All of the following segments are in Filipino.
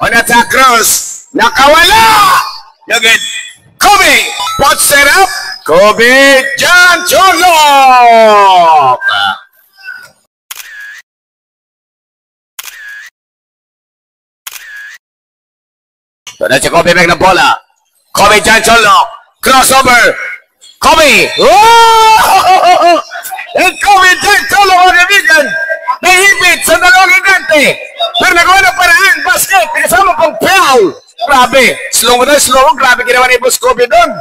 on attack cross. Nakawala! Nagin. Kobe! Pots it up. Kobe John Chonlok! Doon si Kobe Meg ng bola. Kobe John Chonlok. Crossover. Kobe! Oh! And Kobe John Chonlok ang kaibigan. Nahipit sa dalawang higante. Pero nagawa ng paraan. Basket. Kasama pang foul. Grabe. Slow mo. Grabe ginawa ni Boss Kobe doon.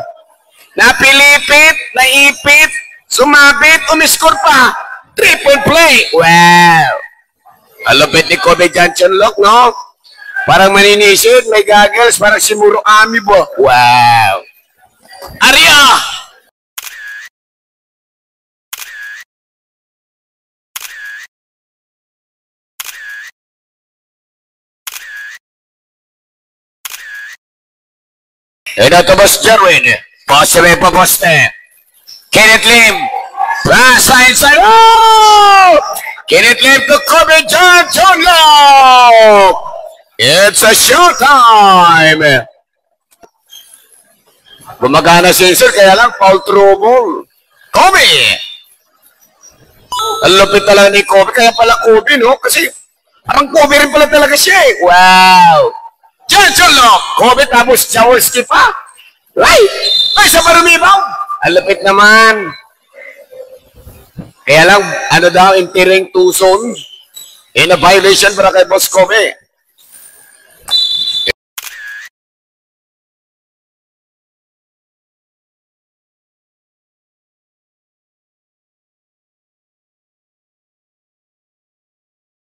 Napilipit. Naipit. Sumabit. Umiscore pa. 3-point play. Wow. Alupit ni Kobe John Chonlok, no? Parang maninisid. May goggles. Parang si Muro Amibo. Wow. Arya! Ito to Boss Jerwin. Poste may paposte. Kenneth Lim. Inside. Oh! Kenneth Lim to Kobe John Chonlok. It's a showtime. Gumagana si Sir, kaya lang foul trouble. Kobe! Ang lupit talaga ni Kobe. Kaya pala Kobe, no? Kasi parang Kobe rin pala talaga siya eh. Wow! John Chonlok! Kobe tapos Jaworski pa. Right! Ay, sa parumibaw! Ang lupit naman. Kaya lang, ano daw, entering two zone. In a violation para kay Boss Kobe.